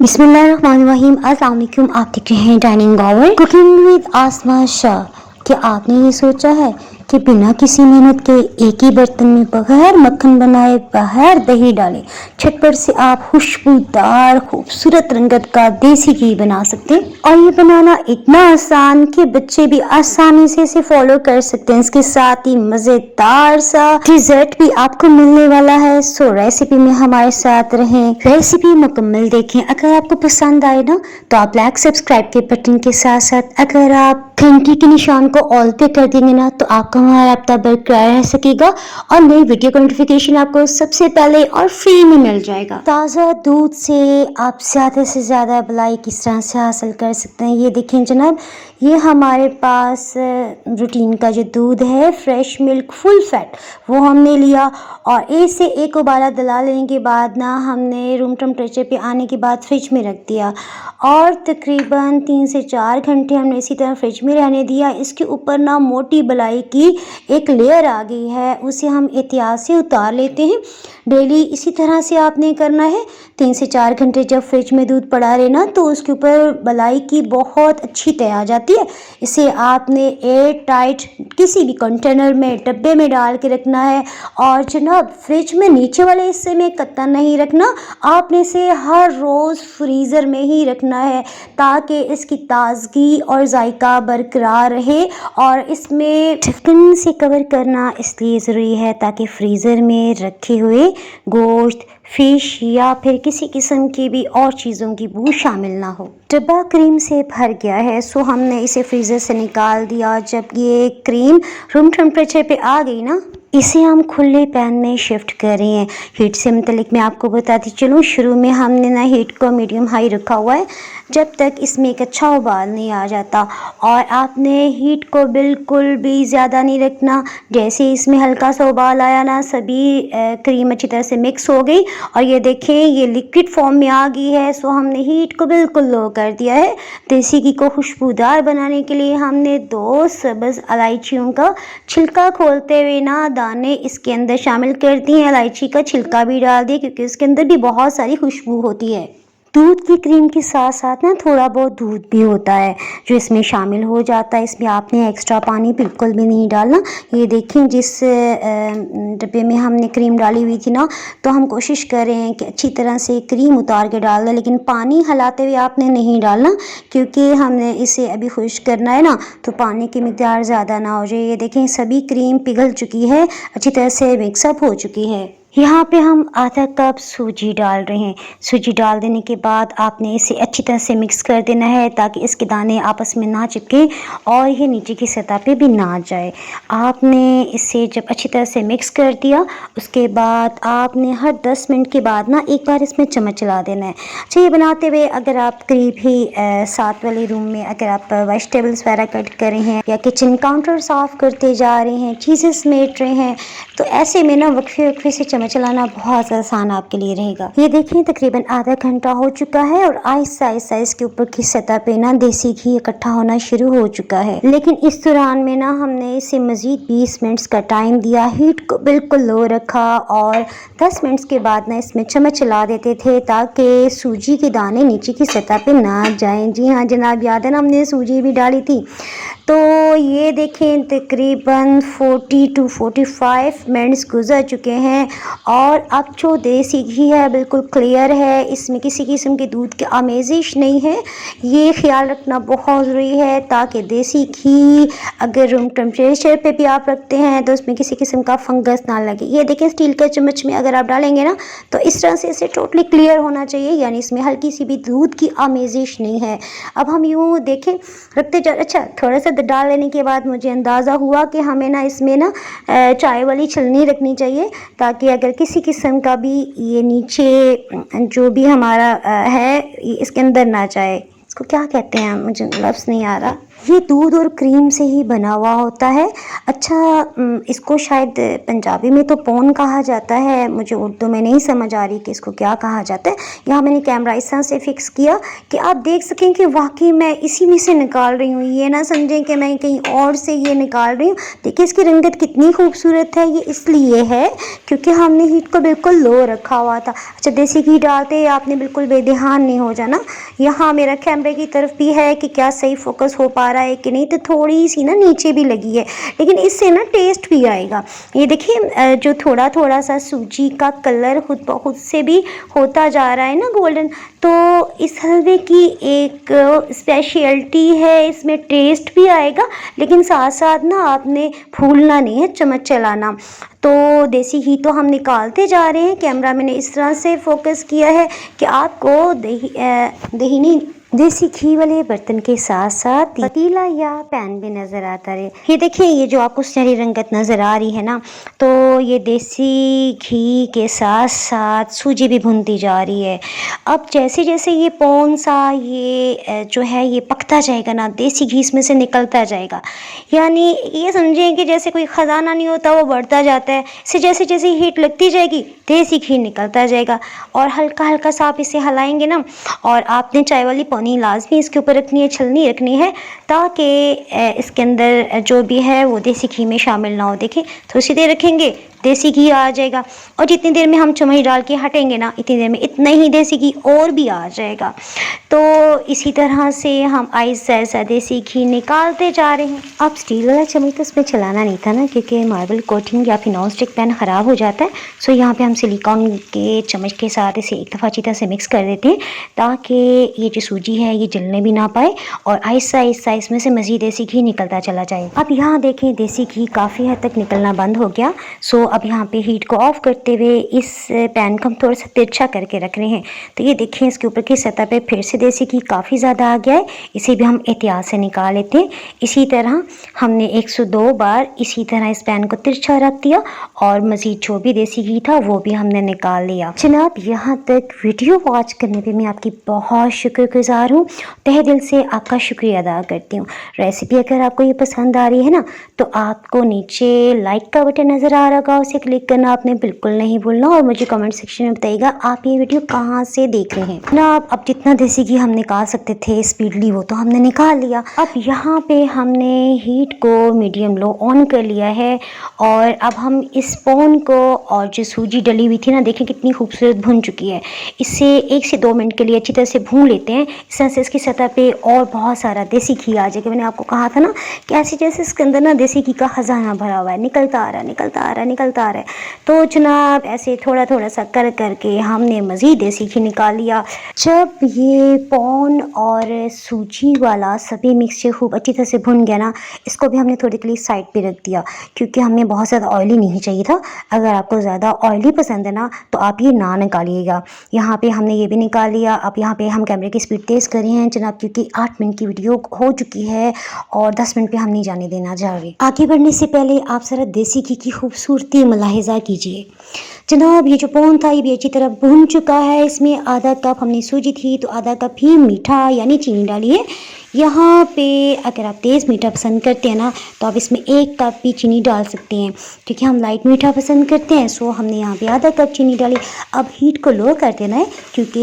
बिस्मिल्लाहिर्रहमानिर्रहीम। अस्सलाम वालेकुम। आप देख रहे हैं डाइनिंग आवर कुकिंग विद आसमा शाह। क्या आपने ये सोचा है कि बिना किसी मेहनत के एक ही बर्तन में बगैर मक्खन बनाए, बगैर दही डाले, झटपट से आप खुशबूदार खूबसूरत रंगत का देसी घी बना सकते हैं। और ये बनाना इतना आसान कि बच्चे भी आसानी से इसे फॉलो कर सकते हैं। इसके साथ ही मजेदार सा डिजर्ट भी आपको मिलने वाला है। सो रेसिपी में हमारे साथ रहें, रेसिपी मुकम्मल देखें। अगर आपको पसंद आए ना तो आप लाइक सब्सक्राइब के बटन के साथ साथ अगर आप घंटी के निशान को ऑल पे कर देंगे ना तो आपका हमारा राब्ता बरकरार रह सकेगा और नई वीडियो का नोटिफिकेशन आपको सबसे पहले और फ्री में मिल जाएगा। ताज़ा दूध से आप ज़्यादा से ज़्यादा भलाई किस तरह से हासिल कर सकते हैं, ये देखें जनाब। ये हमारे पास रूटीन का जो दूध है, फ्रेश मिल्क फुल फैट, वो हमने लिया और इसे एक उबाला दिला लेने के बाद ना हमने रूम टेम्परेचर पे आने के बाद फ्रिज में रख दिया और तकरीबन 3 से 4 घंटे हमने इसी तरह फ्रिज में रहने दिया। इसके ऊपर ना मोटी बलाई की एक लेयर आ गई है, उसे हम एहतियात से उतार लेते हैं। डेली इसी तरह से आपने करना है। 3 से 4 घंटे जब फ्रिज में दूध पड़ा रहे ना तो उसके ऊपर बलाई की बहुत अच्छी तय आ जाती है। इसे आपने एयर टाइट किसी भी कंटेनर में, डब्बे में डाल के रखना है और जनाब फ्रिज में नीचे वाले हिस्से में कतई नहीं रखना। आपने इसे हर रोज़ फ्रीज़र में ही रखना है ताकि इसकी ताजगी और जायका बरकरार रहे। और इसमें ढक्कन से कवर करना इसलिए ज़रूरी है ताकि फ्रीज़र में रखे हुए गोश्त, फिश या फिर किसी किस्म की भी और चीज़ों की बू शामिल ना हो। डब्बा क्रीम से भर गया है, सो हमने इसे फ्रीज़र से निकाल दिया। जब ये क्रीम रूम टेम्परेचर पे आ गई ना, इसे हम खुले पैन में शिफ्ट कर रहे हैं। हीट से मुतलिक मैं आपको बताती चलूँ, शुरू में हमने ना हीट को मीडियम हाई रखा हुआ है जब तक इसमें एक अच्छा उबाल नहीं आ जाता। और आपने हीट को बिल्कुल भी ज़्यादा नहीं रखना। जैसे इसमें हल्का सा उबाल आया ना, सभी क्रीम अच्छी तरह से मिक्स हो गई और ये देखें ये लिक्विड फॉर्म में आ गई है। सो हमने हीट को बिल्कुल लो कर दिया है। देसी घी को खुशबूदार बनाने के लिए हमने 2 सब्ज़ इलायचियों का छिलका खोलते हुए ना दाने इसके अंदर शामिल कर दिए। इलायची का छिलका भी डाल दिए क्योंकि इसके अंदर भी बहुत सारी खुशबू होती है। दूध की क्रीम के साथ साथ ना थोड़ा बहुत दूध भी होता है जो इसमें शामिल हो जाता है। इसमें आपने एक्स्ट्रा पानी बिल्कुल भी नहीं डालना। ये देखें जिस डब्बे में हमने क्रीम डाली हुई थी ना, तो हम कोशिश कर रहे हैं कि अच्छी तरह से क्रीम उतार के डाल दें, लेकिन पानी हिलाते हुए आपने नहीं डालना क्योंकि हमने इसे अभी खुश करना है ना, तो पानी की मिकदार ज़्यादा ना हो जाए। ये देखें सभी क्रीम पिघल चुकी है, अच्छी तरह से मिक्सअप हो चुकी है। यहाँ पे हम आधा कप सूजी डाल रहे हैं। सूजी डाल देने के बाद आपने इसे अच्छी तरह से मिक्स कर देना है ताकि इसके दाने आपस में ना चिपके और ये नीचे की सतह पे भी ना जाए। आपने इसे जब अच्छी तरह से मिक्स कर दिया उसके बाद आपने हर 10 मिनट के बाद ना एक बार इसमें चम्मच चला देना है। अच्छा, ये बनाते हुए अगर आप करीब ही साथ वाले रूम में अगर आप वेजिटेबल्स वगैरह कट कर रहे हैं या किचन काउंटर साफ़ करते जा रहे हैं, चीज़ें समेट रहे हैं, तो ऐसे में ना वक्फे से चलाना बहुत आसान आपके लिए रहेगा। ये देखिए तकरीबन आधा घंटा हो चुका है और आहिस्ता आहिस्ता इसके ऊपर की सतह पे ना देसी घी इकट्ठा होना शुरू हो चुका है। लेकिन इस दौरान में ना हमने इसे मजीद 20 मिनट्स का टाइम दिया, हीट को बिल्कुल लो रखा और 10 मिनट्स के बाद ना इसमें चम्मच चला देते थे ताकि सूजी के दाने नीचे की सतह पे ना जाएं। जी हाँ जनाब, याद है ना हमने सूजी भी डाली थी। तो ये देखें तकरीबन 40 to 45 मिनट्स गुजर चुके हैं और अब जो देसी घी है बिल्कुल क्लियर है, इसमें किसी किस्म की दूध की आमेजिश नहीं है। ये ख्याल रखना बहुत ज़रूरी है ताकि देसी घी अगर रूम टेम्परेचर पे भी आप रखते हैं तो उसमें किसी किस्म का फंगस ना लगे। ये देखें स्टील के चम्मच में अगर आप डालेंगे ना तो इस तरह से इसे टोटली क्लियर होना चाहिए, यानी इसमें हल्की सी भी दूध की आमेजिश नहीं है। अब हम यूँ देखें रखते जा, अच्छा थोड़ा सा डाल लेने के बाद मुझे अंदाज़ा हुआ कि हमें ना इसमें ना चाय वाली छलनी रखनी चाहिए ताकि अगर किसी किस्म का भी ये नीचे जो भी हमारा है इसके अंदर ना जाए। इसको क्या कहते हैं, मुझे लफ्ज़ नहीं आ रहा। ये दूध और क्रीम से ही बना हुआ होता है। अच्छा, इसको शायद पंजाबी में तो पोन कहा जाता है, मुझे उर्दू में नहीं समझ आ रही कि इसको क्या कहा जाता है। यहाँ मैंने कैमरा इस तरह से फिक्स किया कि आप देख सकें कि वाकई मैं इसी में से निकाल रही हूँ, ये ना समझें कि मैं कहीं और से ये निकाल रही हूँ। देखिए इसकी रंगत कितनी खूबसूरत है। ये इसलिए है क्योंकि हमने हीट को बिल्कुल लो रखा हुआ था। अच्छा, देसी घी डालते ही आपने बिल्कुल बेध्यान नहीं हो जाना। यहाँ मेरा कैमरे की तरफ भी है कि क्या सही फोकस हो पा रहा है कि नहीं, तो थोड़ी सी ना नीचे भी लगी है, लेकिन इससे ना टेस्ट भी आएगा। ये देखिए जो थोड़ा थोड़ा सा सूजी का कलर खुद ब खुद से भी होता जा रहा है ना गोल्डन, तो इस हलवे की एक स्पेशलिटी है, इसमें टेस्ट भी आएगा, लेकिन साथ साथ ना आपने भूलना नहीं है चम्मच चलाना। तो देसी घी तो हम निकालते जा रहे हैं। कैमरा मैंने इस तरह से फोकस किया है कि आपको दही नहीं, देसी घी वाले बर्तन के साथ साथ पतीला या पैन भी नज़र आता रहे। ये देखिए, ये जो आपको सुनहरी रंगत नज़र आ रही है ना, तो ये देसी घी के साथ साथ सूजी भी भुनती जा रही है। अब जैसे जैसे ये पौन सा ये जो है ये पकता जाएगा ना, देसी घी इसमें से निकलता जाएगा। यानी ये समझें कि जैसे कोई ख़जाना नहीं होता, वो बढ़ता जाता है। इसे जैसे जैसे हीट लगती जाएगी देसी घी निकलता जाएगा, और हल्का हल्का सा आप इसे हिलाएंगे ना। और आपने चाय वाली पौनी लाजमी इसके ऊपर रखनी है, छलनी रखनी है, ताकि इसके अंदर जो भी है वो देसी घी में शामिल ना हो। देखें, थोड़ी सी देर रखेंगे देसी घी आ जाएगा, और जितनी देर में हम चम्मच डाल के हटेंगे ना, इतनी देर में इतना ही देसी घी और भी आ जाएगा। तो इसी तरह से हम आहिस्ता आहिस्ता देसी घी निकालते जा रहे हैं। अब स्टील वाला चम्मच तो इसमें चलाना नहीं था ना, क्योंकि मार्बल कोटिंग या फिर नॉन स्टिक पैन ख़राब हो जाता है। सो यहाँ पे हम सिलिकॉन के चम्मच के साथ इसे एक दफ़ा अच्छी तरह से मिक्स कर देते हैं, ताकि ये जो सूजी है ये जलने भी ना पाए, और आहिस्ता आहिस्ता इसमें से मज़ीद देसी घी निकलता चला जाए। अब यहाँ देखें, देसी घी काफ़ी हद तक निकलना बंद हो गया। सो अब यहाँ पे हीट को ऑफ करते हुए इस पैन को हम थोड़ा सा तिरछा करके रख रहे हैं। तो ये देखें, इसके ऊपर की सतह पे फिर से देसी घी काफ़ी ज़्यादा आ गया है, इसे भी हम एहतियात से निकाल लेते हैं। इसी तरह हमने 102 बार इसी तरह इस पैन को तिरछा रख दिया, और मज़ीद जो भी देसी घी था वो भी हमने निकाल लिया। जनाब, यहाँ तक वीडियो वॉच करने पे मैं आपकी बहुत शुक्रगुजार हूँ, तहे दिल से आपका शुक्रिया अदा करती हूँ। रेसिपी अगर आपको ये पसंद आ रही है ना, तो आपको नीचे लाइक का बटन नज़र आ रहा होगा, उसे क्लिक करना आपने बिल्कुल नहीं भूलना, और मुझे कमेंट सेक्शन में बताइएगा आप ये वीडियो कहाँ से देख रहे हैं ना। अब जितना देसी घी हम निकाल सकते थे स्पीडली वो तो हमने निकाल लिया। अब यहाँ पे हमने हीट को मीडियम लो ऑन कर लिया है, और अब हम इस पोन को और जो सूजी डली हुई थी ना, देखें कितनी खूबसूरत भुन चुकी है। इसे 1 से 2 मिनट के लिए अच्छी तरह से भून लेते हैं। इस तरह से इसकी सतह पे और बहुत सारा देसी घी आ जाएगा। मैंने आपको कहा था ना कि ऐसे जैसे इसके अंदर ना देसी घी का खजाना भरा हुआ है, निकलता आ रहा है, निकलता आ रहा है, निकलता आ रहा है। तो जनाब ऐसे थोड़ा थोड़ा सा कर करके हमने मज़ीद देसी घी निकाल लिया। जब ये पौन और सूजी वाला सभी मिक्सचर खूब अच्छी तरह से भुन गया ना, इसको भी हमने थोड़ी के लिए साइड पे रख दिया, क्योंकि हमें बहुत ज़्यादा ऑयली नहीं चाहिए था। अगर आपको ज़्यादा ऑयली पसंद है ना, तो आप ये ना निकालिएगा। यहाँ पे हमने ये भी निकाल लिया। अब यहाँ पे हम कैमरे की स्पीड तेज़ कर रहे हैं जनाब, क्योंकि 8 मिनट की वीडियो हो चुकी है और 10 मिनट पे हम नहीं जाने देना जा रहे। आगे बढ़ने से पहले आप ज़रा देसी घी की खूबसूरती मुलाहिजा कीजिए। जनाब, ये जो पौन था ये भी अच्छी तरह भून चुका है। इसमें आधा कप हमने सूजी थी तो आधा कप ही मीठा यानी चीनी डाली है। यहाँ पे अगर आप तेज़ मीठा पसंद करते हैं ना, तो आप इसमें 1 कप भी चीनी डाल सकते हैं, क्योंकि हम लाइट मीठा पसंद करते हैं। सो हमने यहाँ पे आधा कप चीनी डाली। अब हीट को लो कर देना है, क्योंकि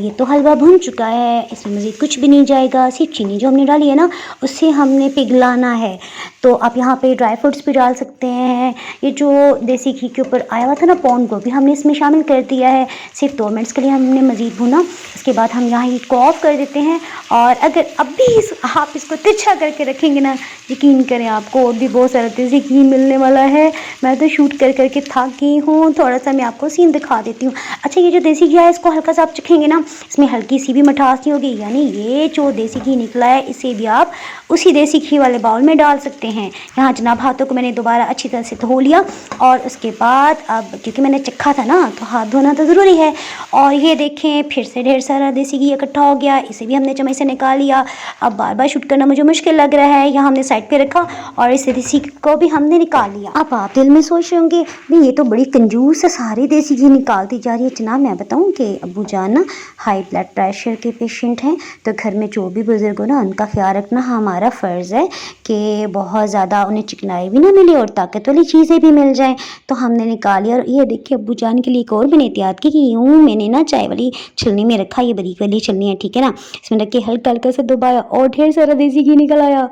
ये तो हलवा भुन चुका है, इसमें मज़ीद कुछ भी नहीं जाएगा। सिर्फ चीनी जो हमने डाली है ना, उससे हमने पिघलाना है। तो आप यहाँ पे ड्राई फ्रूट्स भी डाल सकते हैं। ये जो देसी घी के ऊपर आया हुआ था ना पौन को भी हमने इसमें शामिल कर दिया है। सिर्फ 2 मिनट्स के लिए हमने मज़ीद भुना। इसके बाद हम यहाँ हीट को ऑफ कर देते हैं। और अगर अब भी आप इसको तिरछा करके रखेंगे ना, यकीन करें आपको और भी बहुत सारा देसी घी मिलने वाला है। मैं तो शूट कर करके थक गई हूँ। थोड़ा सा मैं आपको सीन दिखा देती हूँ। अच्छा, ये जो देसी घी है इसको हल्का सा आप चखेंगे ना, इसमें हल्की सी भी मिठास नहीं होगी। यानी ये जो देसी घी निकला है इसे भी आप उसी देसी घी वाले बाउल में डाल सकते हैं। यहाँ जनाब हाथों को मैंने दोबारा अच्छी तरह से धो लिया, और उसके बाद अब क्योंकि मैंने चखा था ना, तो हाथ धोना तो ज़रूरी है। और ये देखें फिर से ढेर सारा देसी घी इकट्ठा हो गया, इसे भी हमने चम्मच से निकाल लिया। अब बार बार शूट करना मुझे मुश्किल लग रहा है। यहाँ हमने साइड पे रखा और इस देसी घी को भी हमने निकाल लिया। अब आप दिल में सोच रहे होंगे भाई ये तो बड़ी कंजूस है, सारी देसी घी निकालती जा रही है। जनाब मैं बताऊँ कि अब्बू जान ना हाई ब्लड प्रेशर के पेशेंट हैं, तो घर में जो भी बुजुर्ग हो ना उनका ख्याल रखना हमारा फ़र्ज़ है कि बहुत ज़्यादा उन्हें चिकनाई भी ना मिले और ताकत वाली चीज़ें भी मिल जाएं। तो हमने निकाली और ये देखिए अब्बू जान के लिए एक और मैंने एहतियात की कि यूँ मैंने ना चाय वाली छलनी में रखा, ये बरीक वाली छलनी है, ठीक है ना, इसमें रख के हल्का हल्का से दबाया और ढेर सारा देसी घी निकल आया।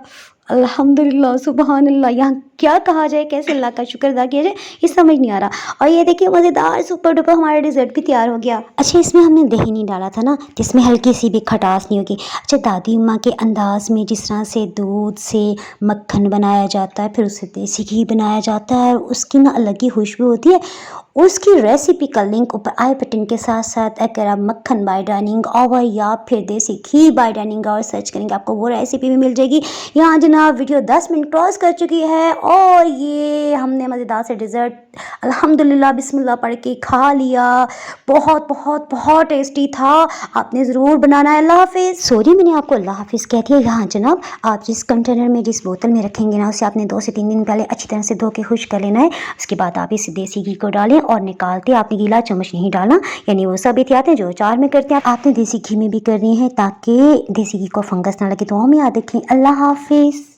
अल्हम्दुलिल्लाह सुबहान अल्लाह। यहाँ क्या कहा जाए, कैसे अल्लाह का शुक्र अदा किया जाए, ये समझ नहीं आ रहा। और ये देखिए मज़ेदार सुपर डुपर हमारा डिज़र्ट भी तैयार हो गया। अच्छा इसमें हमने दही नहीं डाला था ना, जिसमें हल्की सी भी खटास नहीं होगी। अच्छा दादी माँ के अंदाज़ में जिस तरह से दूध से मक्खन बनाया जाता है, फिर उससे देसी घी बनाया जाता है और उसकी ना अलग ही खुशबू होती है, उसकी रेसिपी का लिंक ऊपर आई बटन के साथ साथ अगर आप मक्खन बाय डाइनिंग और या फिर देसी घी बाय डाइनिंग और सर्च करेंगे आपको वो रेसिपी भी मिल जाएगी। यहाँ जनाब वीडियो 10 मिनट क्रॉस कर चुकी है और ये हमने मज़ेदार से डिज़र्ट अल्हम्दुलिल्लाह बिस्मिल्लाह पढ़ के खा लिया। बहुत बहुत बहुत टेस्टी था, आपने ज़रूर बनाना है। अल्लाह हाफिज़। सॉरी मैंने आपको अल्लाह हाफिज़ कह दिया। यहाँ जनाब आप जिस कंटेनर में जिस बोतल में रखेंगे ना उसे आपने 2 से 3 दिन पहले अच्छी तरह से धो के खुश कर लेना है। उसके बाद आप इस देसी घी को डालें और निकालते आपने गीला चम्मच नहीं डालना, यानी वो सब एहतियात हैं जो अचार में करते हैं आपने देसी घी में भी करनी है ताकि देसी घी को फंगस ना लगे। तो हम याद रखें। अल्लाह हाफिज़।